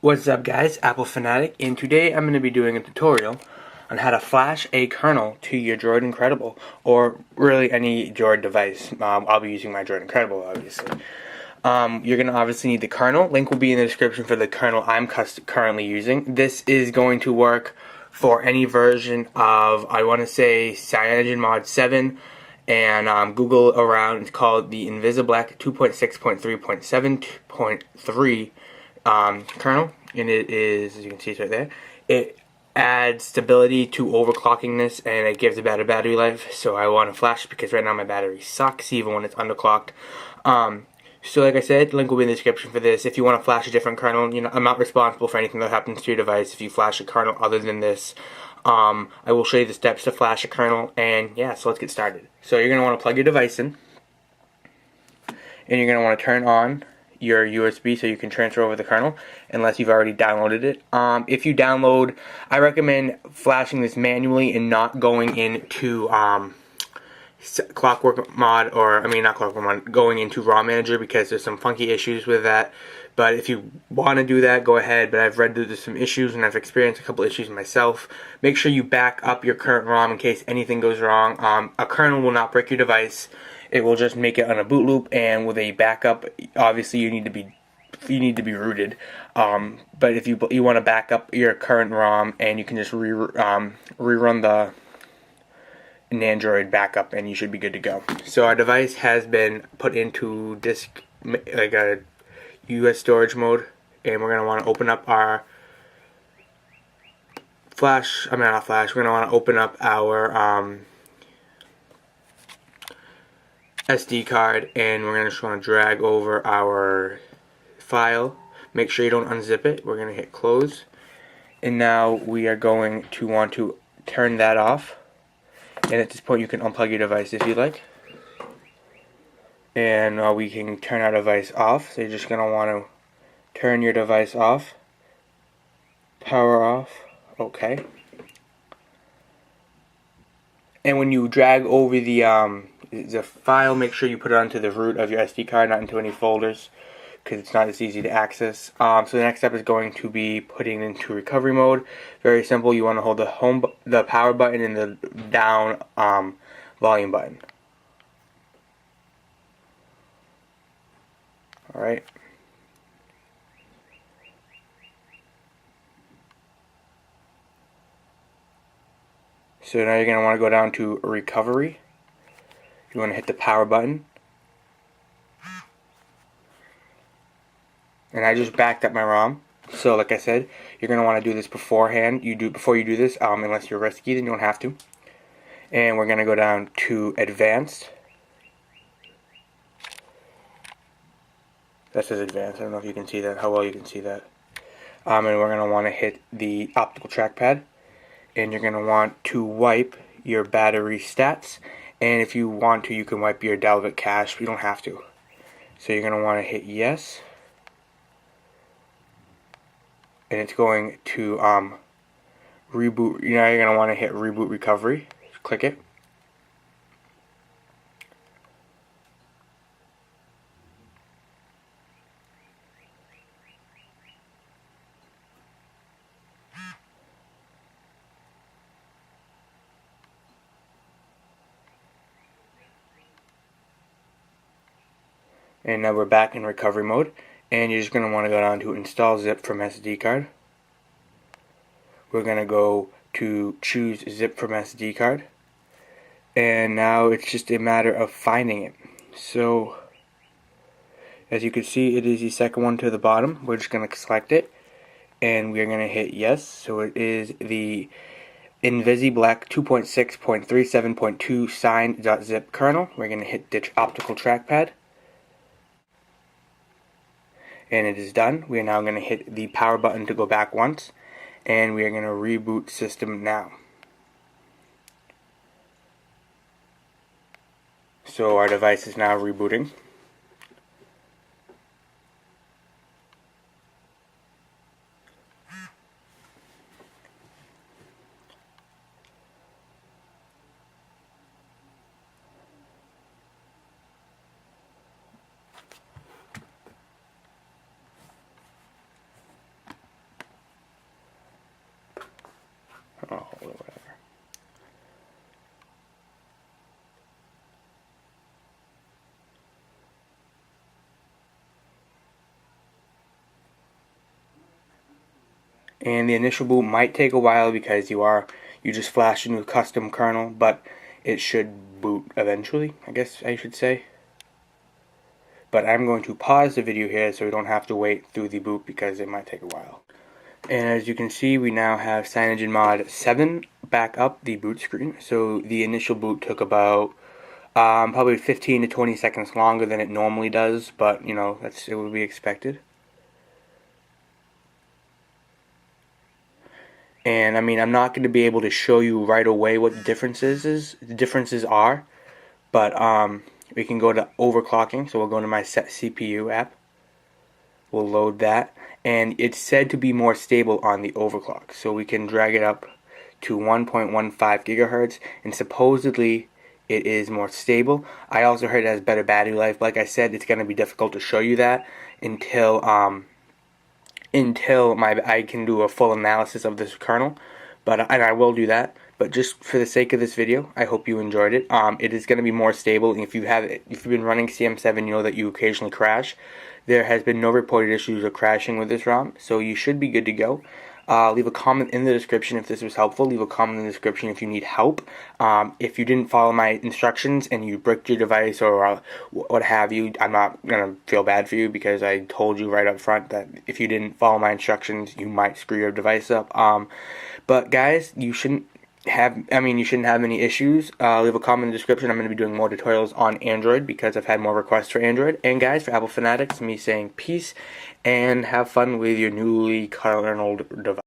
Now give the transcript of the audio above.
What's up guys, Apple Fanatic, and today I'm going to be doing a tutorial on how to flash a kernel to your Droid Incredible, or really any Droid device. I'll be using my Droid Incredible obviously. You're going to obviously need the kernel. Link will be in the description for the kernel I'm currently using. This is going to work for any version of, I want to say, CyanogenMod 7, and Google around, it's called the InvisiBlack 2.6.3.7.3 kernel, and it is, as you can see, it's right there. It adds stability to overclockingness, and it gives a better battery life. So I want to flash because right now my battery sucks, even when it's underclocked. So like I said, link will be in the description for this. If you want to flash a different kernel, I'm not responsible for anything that happens to your device. If you flash a kernel other than this, I will show you the steps to flash a kernel, and yeah, so let's get started. So you're going to want to plug your device in, and you're going to want to turn on your USB so you can transfer over the kernel, unless you've already downloaded it. If you download, I recommend flashing this manually and not going into Clockwork Mod, not Clockwork Mod, going into RAW Manager, because there's some funky issues with that. But if you want to do that, go ahead. But I've read that there's some issues, and I've experienced a couple issues myself. Make sure you back up your current ROM in case anything goes wrong. A kernel will not break your device. It will just make it on a boot loop, and with a backup, obviously you need to be rooted. But if you want to back up your current ROM, and you can just rerun the Android backup, and you should be good to go. So our device has been put into disk, like a US storage mode, and we're going to want to open up our flash. We're going to want to open up our SD card, and we're going to just want to drag over our file. Make sure you don't unzip it. We're going to hit close, and now we are going to want to turn that off. And at this point you can unplug your device if you like, and we can turn our device off. So you're just going to want to turn your device off, power off, okay. And when you drag over the file, make sure you put it onto the root of your SD card, not into any folders, because it's not as easy to access. So the next step is going to be putting it into recovery mode. Very simple. You want to hold the power button and the down volume button. All right. So now you're going to want to go down to recovery. You want to hit the power button. And I just backed up my ROM. So like I said, you're going to want to do this beforehand. Before you do this, unless you're risky, then you don't have to. And we're going to go down to advanced. That says advanced. I don't know if you can see that, how well you can see that. And we're going to want to hit the optical trackpad. And you're going to want to wipe your battery stats. And if you want to, you can wipe your Dalvik cache, but you don't have to. So you're going to want to hit yes. And it's going to reboot. Now you're going to want to hit reboot recovery. Just click it. And now we're back in recovery mode, and you're just going to want to go down to install zip from SD card. We're going to go to choose zip from SD card, and now it's just a matter of finding it. So as you can see, it is the second one to the bottom. We're just going to select it, and we're going to hit yes. So it is the InvisiBlack 2.6.37.2 signed.zip kernel. We're going to hit ditch optical trackpad. And it is done. We are now going to hit the power button to go back once, and we are going to reboot system now. So our device is now rebooting. And the initial boot might take a while because you just flashed a new custom kernel, but it should boot eventually, I guess I should say. But I'm going to pause the video here so we don't have to wait through the boot because it might take a while. And as you can see, we now have CyanogenMod 7 back up the boot screen. So the initial boot took about probably 15 to 20 seconds longer than it normally does, but you know, it would be expected. And I mean, I'm not going to be able to show you right away what the differences are, but we can go to overclocking. So we'll go to my set CPU app. We'll load that, and it's said to be more stable on the overclock. So we can drag it up to 1.15 gigahertz, and supposedly it is more stable. I also heard it has better battery life. Like I said, it's going to be difficult to show you that until I can do a full analysis of this kernel, and I will do that. But just for the sake of this video, I hope you enjoyed it. It is going to be more stable. And if you've been running CM7, you know that you occasionally crash. There has been no reported issues of crashing with this ROM, so you should be good to go. Leave a comment in the description if this was helpful. Leave a comment in the description if you need help. If you didn't follow my instructions and you bricked your device or what have you, I'm not going to feel bad for you because I told you right up front that if you didn't follow my instructions, you might screw your device up. But guys, you shouldn't have any issues. Leave a comment in the description. I'm going to be doing more tutorials on Android because I've had more requests for Android. And guys, for Apple fanatics, me saying peace and have fun with your newly kerneled device.